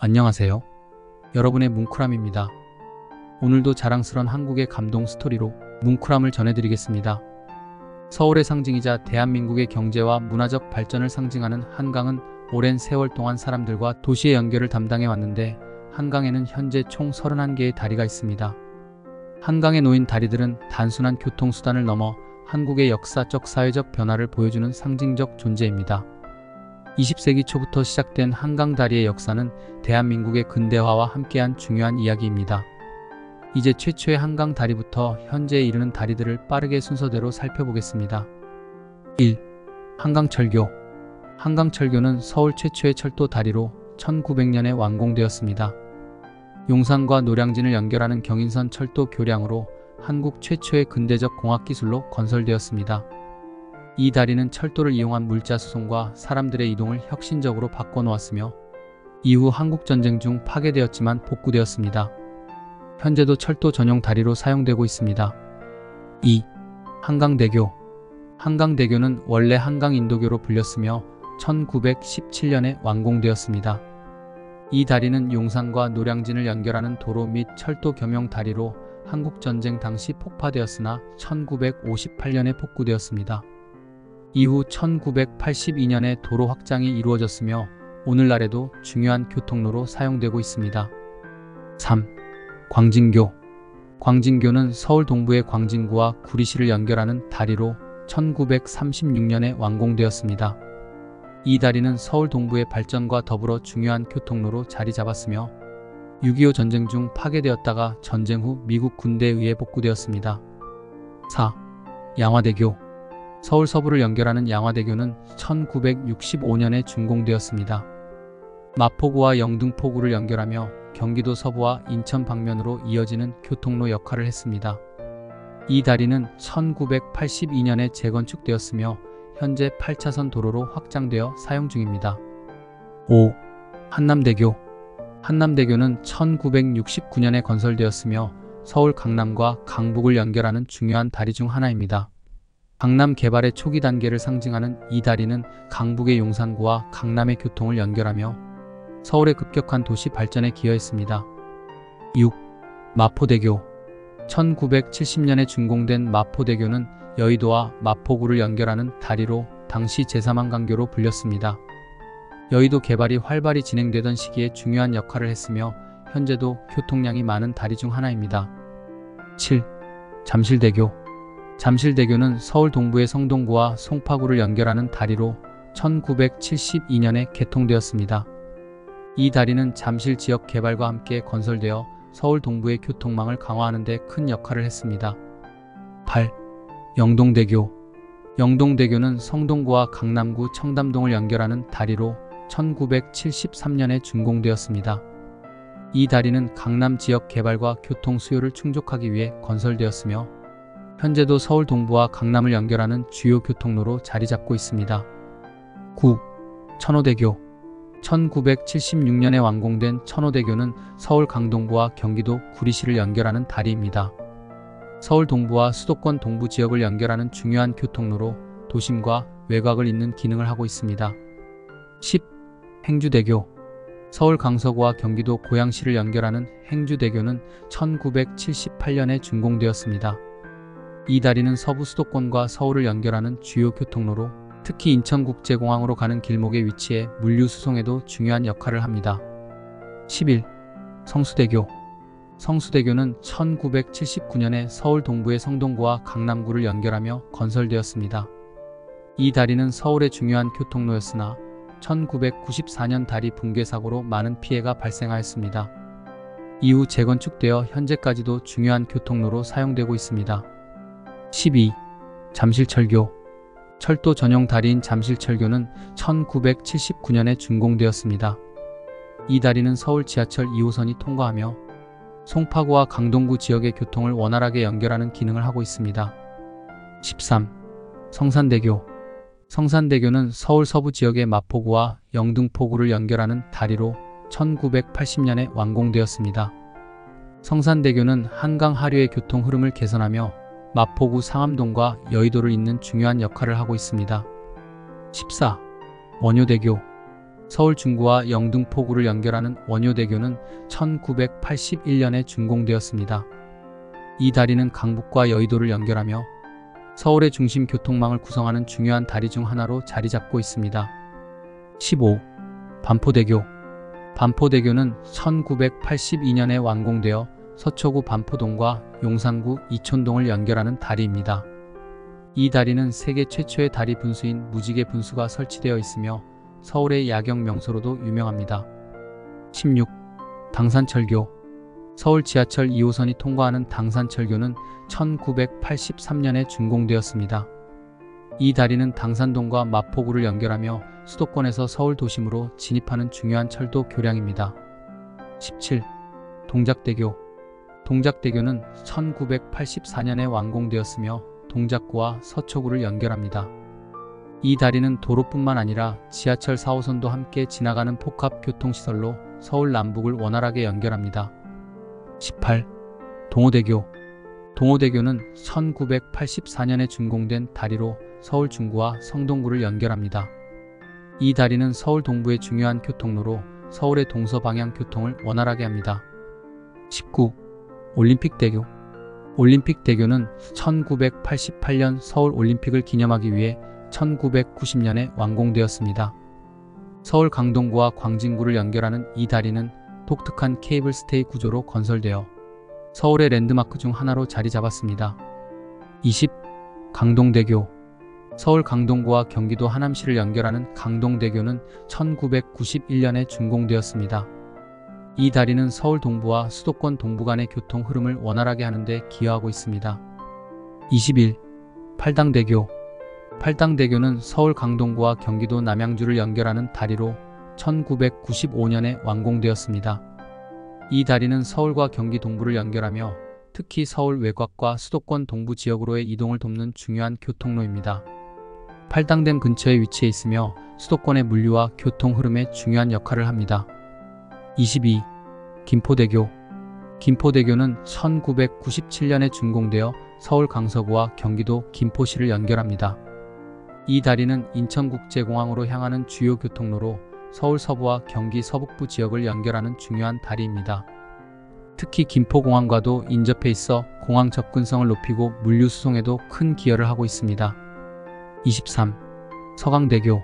안녕하세요. 여러분의 뭉클함입니다. 오늘도 자랑스런 한국의 감동 스토리로 뭉클함을 전해드리겠습니다. 서울의 상징이자 대한민국의 경제와 문화적 발전을 상징하는 한강은 오랜 세월 동안 사람들과 도시의 연결을 담당해 왔는데, 한강에는 현재 총 31개의 다리가 있습니다. 한강에 놓인 다리들은 단순한 교통수단을 넘어 한국의 역사적 사회적 변화를 보여주는 상징적 존재입니다. 20세기 초부터 시작된 한강다리의 역사는 대한민국의 근대화와 함께한 중요한 이야기입니다. 이제 최초의 한강다리부터 현재에 이르는 다리들을 빠르게 순서대로 살펴보겠습니다. 1. 한강철교. 한강철교는 서울 최초의 철도 다리로 1900년에 완공되었습니다. 용산과 노량진을 연결하는 경인선 철도 교량으로 한국 최초의 근대적 공학기술로 건설되었습니다. 이 다리는 철도를 이용한 물자 수송과 사람들의 이동을 혁신적으로 바꿔놓았으며, 이후 한국전쟁 중 파괴되었지만 복구되었습니다. 현재도 철도 전용 다리로 사용되고 있습니다. 2. 한강대교. 한강대교는 원래 한강인도교로 불렸으며 1917년에 완공되었습니다. 이 다리는 용산과 노량진을 연결하는 도로 및 철도 겸용 다리로 한국전쟁 당시 폭파되었으나 1958년에 복구되었습니다. 이후 1982년에 도로 확장이 이루어졌으며 오늘날에도 중요한 교통로로 사용되고 있습니다. 3. 광진교. 광진교는 서울 동부의 광진구와 구리시를 연결하는 다리로 1936년에 완공되었습니다. 이 다리는 서울 동부의 발전과 더불어 중요한 교통로로 자리 잡았으며 6.25 전쟁 중 파괴되었다가 전쟁 후 미국 군대에 의해 복구되었습니다. 4. 양화대교. 서울 서부를 연결하는 양화대교는 1965년에 준공되었습니다. 마포구와 영등포구를 연결하며 경기도 서부와 인천 방면으로 이어지는 교통로 역할을 했습니다. 이 다리는 1982년에 재건축되었으며 현재 8차선 도로로 확장되어 사용 중입니다. 5. 한남대교. 한남대교는 1969년에 건설되었으며 서울 강남과 강북을 연결하는 중요한 다리 중 하나입니다. 강남 개발의 초기 단계를 상징하는 이 다리는 강북의 용산구와 강남의 교통을 연결하며 서울의 급격한 도시 발전에 기여했습니다. 6. 마포대교. 1970년에 준공된 마포대교는 여의도와 마포구를 연결하는 다리로 당시 제3한강교로 불렸습니다. 여의도 개발이 활발히 진행되던 시기에 중요한 역할을 했으며 현재도 교통량이 많은 다리 중 하나입니다. 7. 잠실대교. 잠실대교는 서울 동부의 성동구와 송파구를 연결하는 다리로 1972년에 개통되었습니다. 이 다리는 잠실 지역 개발과 함께 건설되어 서울 동부의 교통망을 강화하는 데 큰 역할을 했습니다. 8. 영동대교. 영동대교는 성동구와 강남구 청담동을 연결하는 다리로 1973년에 준공되었습니다. 이 다리는 강남 지역 개발과 교통 수요를 충족하기 위해 건설되었으며 현재도 서울 동부와 강남을 연결하는 주요 교통로로 자리 잡고 있습니다. 9. 천호대교. 1976년에 완공된 천호대교는 서울 강동구와 경기도 구리시를 연결하는 다리입니다. 서울 동부와 수도권 동부 지역을 연결하는 중요한 교통로로 도심과 외곽을 잇는 기능을 하고 있습니다. 10. 행주대교. 서울 강서구와 경기도 고양시를 연결하는 행주대교는 1978년에 준공되었습니다. 이 다리는 서부 수도권과 서울을 연결하는 주요 교통로로 특히 인천국제공항으로 가는 길목에 위치해 물류 수송에도 중요한 역할을 합니다. 11. 성수대교. 성수대교는 1979년에 서울 동부의 성동구와 강남구를 연결하며 건설되었습니다. 이 다리는 서울의 중요한 교통로였으나 1994년 다리 붕괴 사고로 많은 피해가 발생하였습니다. 이후 재건축되어 현재까지도 중요한 교통로로 사용되고 있습니다. 12. 잠실철교. 철도 전용 다리인 잠실철교는 1979년에 준공되었습니다. 이 다리는 서울 지하철 2호선이 통과하며 송파구와 강동구 지역의 교통을 원활하게 연결하는 기능을 하고 있습니다. 13. 성산대교. 성산대교는 서울 서부 지역의 마포구와 영등포구를 연결하는 다리로 1980년에 완공되었습니다. 성산대교는 한강 하류의 교통 흐름을 개선하며 마포구 상암동과 여의도를 잇는 중요한 역할을 하고 있습니다. 14. 원효대교. 서울 중구와 영등포구를 연결하는 원효대교는 1981년에 준공되었습니다. 이 다리는 강북과 여의도를 연결하며 서울의 중심 교통망을 구성하는 중요한 다리 중 하나로 자리 잡고 있습니다. 15. 반포대교. 반포대교는 1982년에 완공되어 서초구 반포동과 용산구 이촌동을 연결하는 다리입니다. 이 다리는 세계 최초의 다리 분수인 무지개 분수가 설치되어 있으며 서울의 야경 명소로도 유명합니다. 16. 당산철교. 서울 지하철 2호선이 통과하는 당산철교는 1983년에 준공되었습니다. 이 다리는 당산동과 마포구를 연결하며 수도권에서 서울 도심으로 진입하는 중요한 철도 교량입니다. 17. 동작대교. 동작대교는 1984년에 완공되었으며 동작구와 서초구를 연결합니다. 이 다리는 도로뿐만 아니라 지하철 4호선도 함께 지나가는 복합교통시설로 서울 남북을 원활하게 연결합니다. 18. 동호대교. 동호대교는 1984년에 준공된 다리로 서울 중구와 성동구를 연결합니다. 이 다리는 서울 동부의 중요한 교통로로 서울의 동서방향 교통을 원활하게 합니다. 19. 올림픽대교. 올림픽대교는 1988년 서울 올림픽을 기념하기 위해 1990년에 완공되었습니다. 서울 강동구와 광진구를 연결하는 이 다리는 독특한 케이블 스테이 구조로 건설되어 서울의 랜드마크 중 하나로 자리 잡았습니다. 20. 강동대교. 서울 강동구와 경기도 하남시를 연결하는 강동대교는 1991년에 준공되었습니다. 이 다리는 서울 동부와 수도권 동부 간의 교통 흐름을 원활하게 하는 데 기여하고 있습니다. 21. 팔당대교. 팔당대교는 서울 강동구와 경기도 남양주를 연결하는 다리로 1995년에 완공되었습니다. 이 다리는 서울과 경기 동부를 연결하며 특히 서울 외곽과 수도권 동부 지역으로의 이동을 돕는 중요한 교통로입니다. 팔당댐 근처에 위치해 있으며 수도권의 물류와 교통 흐름에 중요한 역할을 합니다. 22. 김포대교. 김포대교는 1997년에 준공되어 서울 강서구와 경기도 김포시를 연결합니다. 이 다리는 인천국제공항으로 향하는 주요 교통로로 서울 서부와 경기 서북부 지역을 연결하는 중요한 다리입니다. 특히 김포공항과도 인접해 있어 공항 접근성을 높이고 물류 수송에도 큰 기여를 하고 있습니다. 23. 서강대교.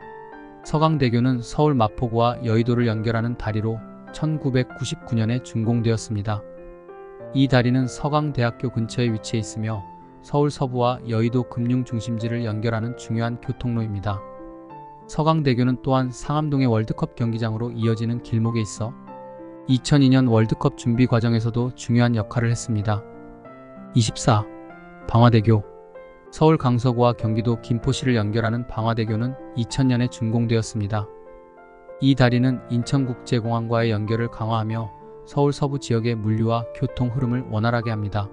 서강대교는 서울 마포구와 여의도를 연결하는 다리로 1999년에 준공되었습니다. 이 다리는 서강대학교 근처에 위치해 있으며 서울 서부와 여의도 금융중심지를 연결하는 중요한 교통로입니다. 서강대교는 또한 상암동의 월드컵 경기장으로 이어지는 길목에 있어 2002년 월드컵 준비 과정에서도 중요한 역할을 했습니다. 24. 방화대교. 서울 강서구와 경기도 김포시를 연결하는 방화대교는 2000년에 준공되었습니다. 이 다리는 인천국제공항과의 연결을 강화하며 서울 서부 지역의 물류와 교통 흐름을 원활하게 합니다.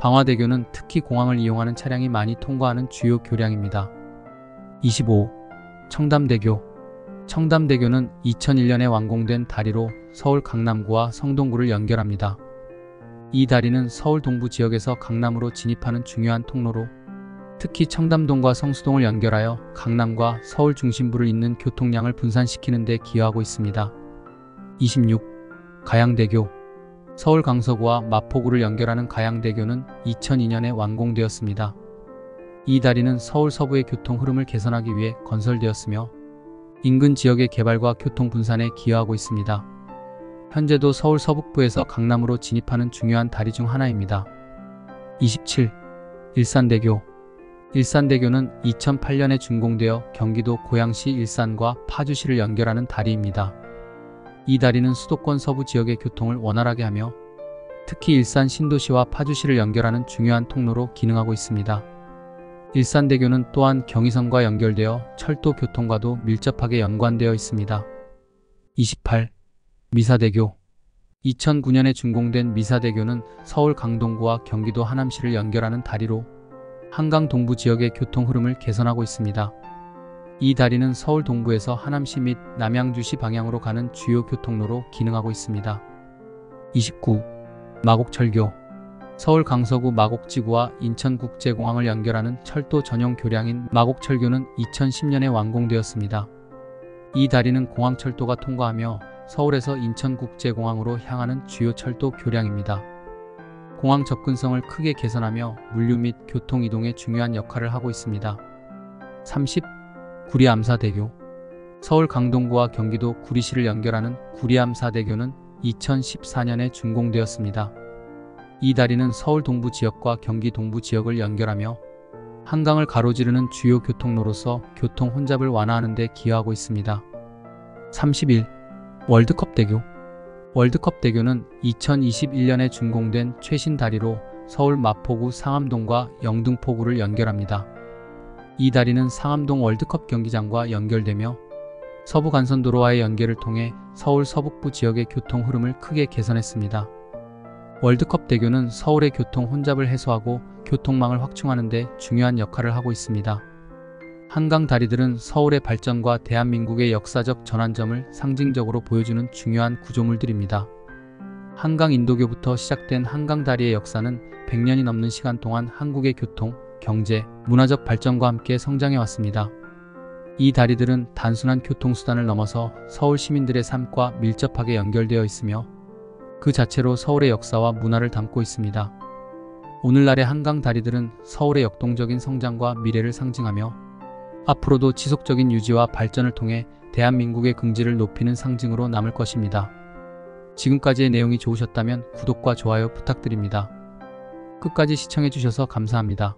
방화대교는 특히 공항을 이용하는 차량이 많이 통과하는 주요 교량입니다. 25. 청담대교. 청담대교는 2001년에 완공된 다리로 서울 강남구와 성동구를 연결합니다. 이 다리는 서울 동부 지역에서 강남으로 진입하는 중요한 통로로 특히 청담동과 성수동을 연결하여 강남과 서울 중심부를 잇는 교통량을 분산시키는 데 기여하고 있습니다. 26. 가양대교. 서울 강서구와 마포구를 연결하는 가양대교는 2002년에 완공되었습니다. 이 다리는 서울 서부의 교통 흐름을 개선하기 위해 건설되었으며 인근 지역의 개발과 교통 분산에 기여하고 있습니다. 현재도 서울 서북부에서 강남으로 진입하는 중요한 다리 중 하나입니다. 27. 일산대교. 일산대교는 2008년에 준공되어 경기도 고양시 일산과 파주시를 연결하는 다리입니다. 이 다리는 수도권 서부 지역의 교통을 원활하게 하며 특히 일산 신도시와 파주시를 연결하는 중요한 통로로 기능하고 있습니다. 일산대교는 또한 경의선과 연결되어 철도 교통과도 밀접하게 연관되어 있습니다. 28. 미사대교. 2009년에 준공된 미사대교는 서울 강동구와 경기도 하남시를 연결하는 다리로 한강 동부 지역의 교통 흐름을 개선하고 있습니다. 이 다리는 서울 동부에서 하남시 및 남양주시 방향으로 가는 주요 교통로로 기능하고 있습니다. 29. 마곡철교. 서울 강서구 마곡지구와 인천국제공항을 연결하는 철도 전용 교량인 마곡철교는 2010년에 완공되었습니다. 이 다리는 공항철도가 통과하며 서울에서 인천국제공항으로 향하는 주요 철도 교량입니다. 공항 접근성을 크게 개선하며 물류 및 교통 이동에 중요한 역할을 하고 있습니다. 30. 구리암사대교. 서울 강동구와 경기도 구리시를 연결하는 구리암사대교는 2014년에 준공되었습니다. 이 다리는 서울 동부 지역과 경기 동부 지역을 연결하며 한강을 가로지르는 주요 교통로로서 교통 혼잡을 완화하는 데 기여하고 있습니다. 31. 월드컵대교. 월드컵대교는 2021년에 준공된 최신 다리로 서울 마포구 상암동과 영등포구를 연결합니다. 이 다리는 상암동 월드컵 경기장과 연결되며 서부 간선도로와의 연계를 통해 서울 서북부 지역의 교통 흐름을 크게 개선했습니다. 월드컵대교는 서울의 교통 혼잡을 해소하고 교통망을 확충하는 데 중요한 역할을 하고 있습니다. 한강 다리들은 서울의 발전과 대한민국의 역사적 전환점을 상징적으로 보여주는 중요한 구조물들입니다. 한강 인도교부터 시작된 한강 다리의 역사는 100년이 넘는 시간 동안 한국의 교통, 경제, 문화적 발전과 함께 성장해 왔습니다. 이 다리들은 단순한 교통수단을 넘어서 서울 시민들의 삶과 밀접하게 연결되어 있으며 그 자체로 서울의 역사와 문화를 담고 있습니다. 오늘날의 한강 다리들은 서울의 역동적인 성장과 미래를 상징하며 앞으로도 지속적인 유지와 발전을 통해 대한민국의 긍지를 높이는 상징으로 남을 것입니다. 지금까지의 내용이 좋으셨다면 구독과 좋아요 부탁드립니다. 끝까지 시청해주셔서 감사합니다.